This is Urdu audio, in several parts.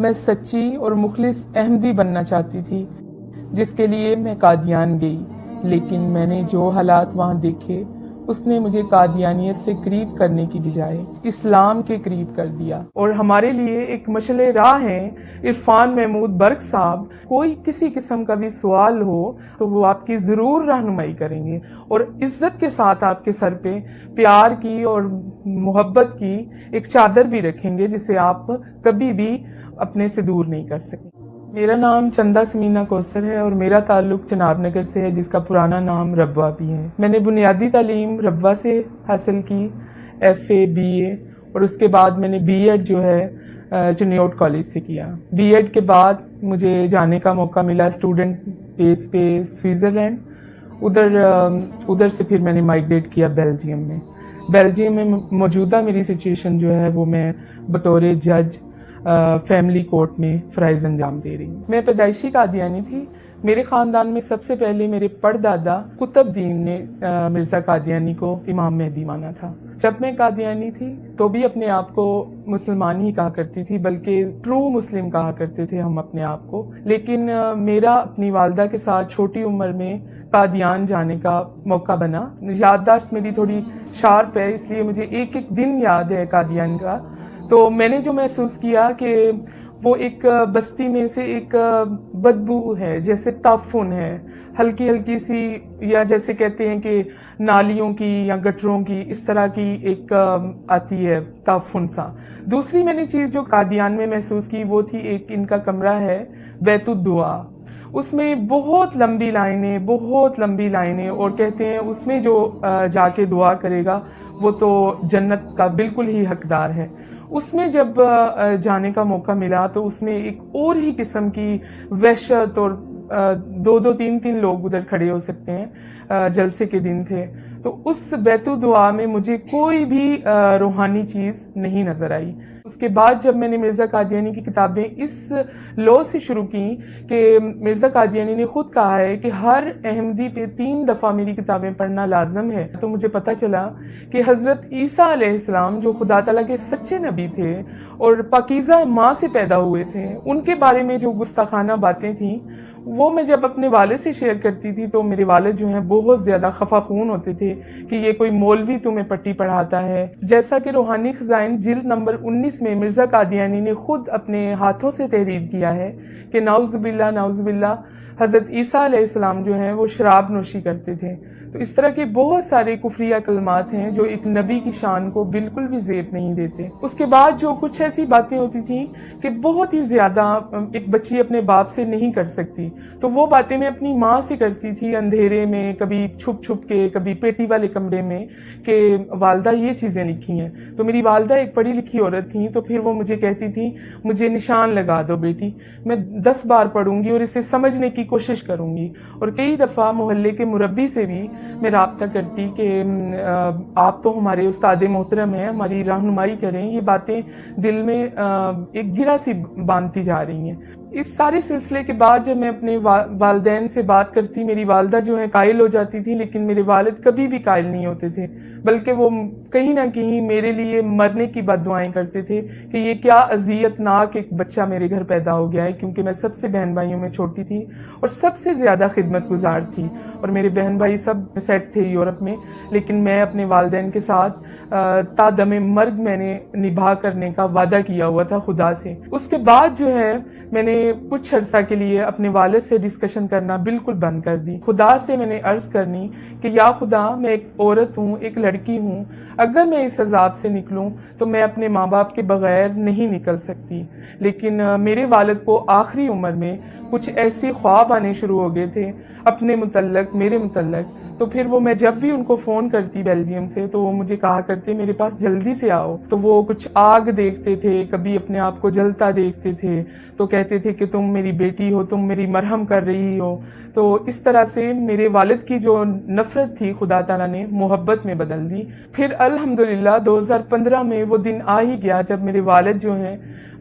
میں سچی اور مخلص احمدی بننا چاہتی تھی، جس کے لیے میں قادیان گئی، لیکن میں نے جو حالات وہاں دیکھے اس نے مجھے قادیانیت سے قریب کرنے کی بجائے اسلام کے قریب کر دیا۔ اور ہمارے لیے ایک مشعل راہ ہیں عرفان محمود برق صاحب، کوئی کسی قسم کا بھی سوال ہو تو وہ آپ کی ضرور رہنمائی کریں گے اور عزت کے ساتھ آپ کے سر پہ پیار کی اور محبت کی ایک چادر بھی رکھیں گے جسے آپ کبھی بھی اپنے سے دور نہیں کر سکیں۔ میرا نام چندہ سمینہ کوثر ہے اور میرا تعلق چناب نگر سے ہے، جس کا پرانا نام ربوہ بھی ہے۔ میں نے بنیادی تعلیم ربوہ سے حاصل کی، ایف اے بی اے، اور اس کے بعد میں نے بی ایڈ جو ہے چنیوٹ کالج سے کیا۔ بی ایڈ کے بعد مجھے جانے کا موقع ملا اسٹوڈنٹ بیس پہ سوئٹزرلینڈ، ادھر سے پھر میں نے مائگریٹ کیا بیلجیم میں۔ بیلجیم میں موجودہ میری سچویشن جو ہے وہ میں بطور جج فیملی کورٹ میں فرائض انجام دے رہی ہوں۔ میں پیدائشی قادیانی تھی۔ میرے خاندان میں سب سے پہلے میرے پردادا قطب دین نے مرزا قادیانی کو امام مہدی مانا تھا۔ جب میں قادیانی تھی تو بھی اپنے آپ کو مسلمان ہی کہا کرتی تھی، بلکہ ٹرو مسلم کہا کرتے تھے ہم اپنے آپ کو۔ لیکن میرا اپنی والدہ کے ساتھ چھوٹی عمر میں قادیان جانے کا موقع بنا۔ یادداشت میری تھوڑی شارپ ہے، اس لیے مجھے ایک ایک دن یاد ہے قادیان کا۔ تو میں نے جو محسوس کیا کہ وہ ایک بستی میں سے ایک بدبو ہے، جیسے تعفن ہے، ہلکی ہلکی سی، یا جیسے کہتے ہیں کہ نالیوں کی یا گٹروں کی اس طرح کی ایک آتی ہے تعفن سا۔ دوسری میں نے چیز جو قادیان میں محسوس کی وہ تھی ایک ان کا کمرہ ہے بیت الدعا، اس میں بہت لمبی لائنیں اور کہتے ہیں اس میں جو جا کے دعا کرے گا وہ تو جنت کا بالکل ہی حقدار ہے۔ اس میں جب جانے کا موقع ملا تو اس میں ایک اور ہی قسم کی وحشت، اور دو تین لوگ ادھر کھڑے ہو سکتے ہیں، جلسے کے دن تھے۔ تو اس بیت الدعا میں مجھے کوئی بھی روحانی چیز نہیں نظر آئی۔ اس کے بعد جب میں نے مرزا قادیانی کی کتابیں اس لو سے شروع کی کہ مرزا قادیانی نے خود کہا ہے کہ ہر احمدی پہ 3 دفعہ میری کتابیں پڑھنا لازم ہے، تو مجھے پتہ چلا کہ حضرت عیسیٰ علیہ السلام جو خدا تعالیٰ کے سچے نبی تھے اور پاکیزہ ماں سے پیدا ہوئے تھے، ان کے بارے میں جو گستاخانہ باتیں تھیں وہ میں جب اپنے والد سے شیئر کرتی تھی تو میرے والد جو ہیں بہت زیادہ خفا خون ہوتے تھے کہ یہ کوئی مولوی تمہیں پٹی پڑھاتا ہے۔ جیسا کہ روحانی خزائن جلد نمبر 19 میں مرزا قادیانی نے خود اپنے ہاتھوں سے تحریر کیا ہے کہ نعوذ باللہ حضرت عیسیٰ علیہ السلام جو ہیں وہ شراب نوشی کرتے تھے۔ تو اس طرح کے بہت سارے کفریہ کلمات ہیں جو ایک نبی کی شان کو بالکل بھی زیب نہیں دیتے۔ اس کے بعد جو کچھ ایسی باتیں ہوتی تھیں کہ بہت ہی زیادہ ایک بچی اپنے باپ سے نہیں کر سکتی، تو وہ باتیں میں اپنی ماں سے کرتی تھی اندھیرے میں، کبھی چھپ کے، کبھی پیٹی والے کمرے میں، کہ والدہ یہ چیزیں لکھی ہیں۔ تو میری والدہ ایک پڑھی لکھی عورت تھیں، تو پھر وہ مجھے کہتی تھی مجھے نشان لگا دو بیٹی، میں 10 بار پڑھوں گی اور اسے سمجھنے کی کوشش کروں گی۔ اور کئی دفعہ محلے کے مربی سے بھی میں رابطہ کرتی کہ آپ تو ہمارے استاد محترم ہیں، ہماری رہنمائی کریں، یہ باتیں دل میں ایک گرہ سی باندھتی جا رہی ہیں۔ اس سارے سلسلے کے بعد جب میں اپنے والدین سے بات کرتی، میری والدہ جو ہے قائل ہو جاتی تھی، لیکن میرے والد کبھی بھی قائل نہیں ہوتے تھے، بلکہ وہ کہیں نہ کہیں میرے لیے مرنے کی بد دعائیں کرتے تھے کہ یہ کیا اذیت ناک ایک بچہ میرے گھر پیدا ہو گیا ہے، کیونکہ میں سب سے بہن بھائیوں میں چھوٹی تھی اور سب سے زیادہ خدمت گزار تھی، اور میرے بہن بھائی سب سیٹ تھے یورپ میں، لیکن میں اپنے والدین کے ساتھ تا دم مرگ میں نے نبھا کرنے کا وعدہ کیا ہوا تھا خدا سے۔ اس کے بعد جو ہے میں نے کچھ عرصہ کے لیے اپنے والد سے ڈسکشن کرنا بالکل بند کر دی۔ خدا سے میں نے عرض کرنی کہ یا خدا، میں ایک عورت ہوں، ایک لڑکی ہوں، اگر میں اس عذاب سے نکلوں تو میں اپنے ماں باپ کے بغیر نہیں نکل سکتی۔ لیکن میرے والد کو آخری عمر میں کچھ ایسے خواب آنے شروع ہو گئے تھے اپنے متعلق، میرے متعلق، تو پھر وہ میں جب بھی ان کو فون کرتی بیلجیم سے تو وہ مجھے کہا کرتے میرے پاس جلدی سے آؤ۔ تو وہ کچھ آگ دیکھتے تھے، کبھی اپنے آپ کو جلتا دیکھتے تھے، تو کہتے تھے کہ تم میری بیٹی ہو، تم میری مرہم کر رہی ہو۔ تو اس طرح سے میرے والد کی جو نفرت تھی خدا تعالیٰ نے محبت میں بدل دی۔ پھر الحمدللہ 2015 میں وہ دن آ ہی گیا جب میرے والد جو ہیں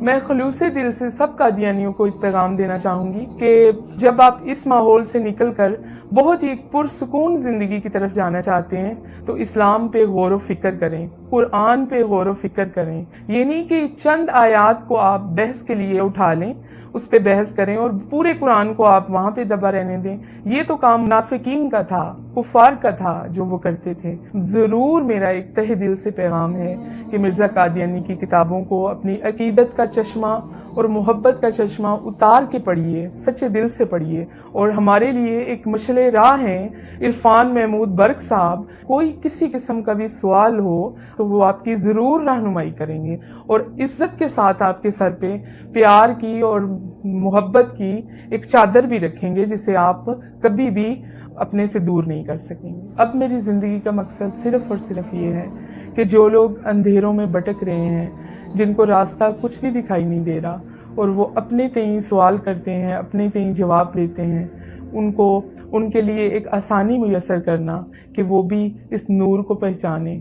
میں خلوص دل سے سب قادیانیوں کو ایک پیغام دینا چاہوں گی کہ جب آپ اس ماحول سے نکل کر بہت ہی پرسکون زندگی کی طرف جانا چاہتے ہیں تو اسلام پہ غور و فکر کریں، قرآن پہ غور و فکر کریں۔ یہ نہیں کہ چند آیات کو آپ بحث کے لیے اٹھا لیں، اس پہ بحث کریں اور پورے قرآن کو آپ وہاں پہ دبا رہنے دیں۔ یہ تو کام منافقین کا تھا، کفار کا تھا جو وہ کرتے تھے۔ ضرور میرا ایک تہ دل سے پیغام ہے کہ مرزا قادیانی کی کتابوں کو اپنی عقیدت کا چشمہ اور محبت کا چشمہ اتار کے پڑھیے، سچے دل سے پڑھیے۔ اور ہمارے لیے ایک مشعل راہ ہیں عرفان محمود برق صاحب، کوئی کسی قسم کا بھی سوال ہو تو وہ آپ کی ضرور رہنمائی کریں گے اور عزت کے ساتھ آپ کے سر پہ پیار کی اور محبت کی ایک چادر بھی رکھیں گے جسے آپ کبھی بھی اپنے سے دور نہیں کر سکیں گے۔ اب میری زندگی کا مقصد صرف اور صرف یہ ہے کہ جو لوگ اندھیروں میں بھٹک رہے ہیں، جن کو راستہ کچھ بھی دکھائی نہیں دے رہا اور وہ اپنے تئیں سوال کرتے ہیں، اپنے تئیں جواب لیتے ہیں، ان کے لیے ایک آسانی میسر کرنا کہ وہ بھی اس نور کو پہچانے،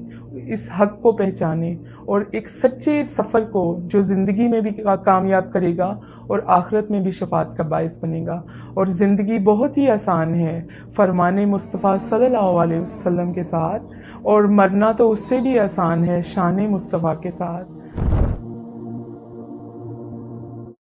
اس حق کو پہچانے اور ایک سچے سفر کو جو زندگی میں بھی کامیاب کرے گا اور آخرت میں بھی شفاعت کا باعث بنے گا۔ اور زندگی بہت ہی آسان ہے فرمان مصطفیٰ صلی اللہ علیہ وسلم کے ساتھ، اور مرنا تو اس سے بھی آسان ہے شان مصطفیٰ کے ساتھ۔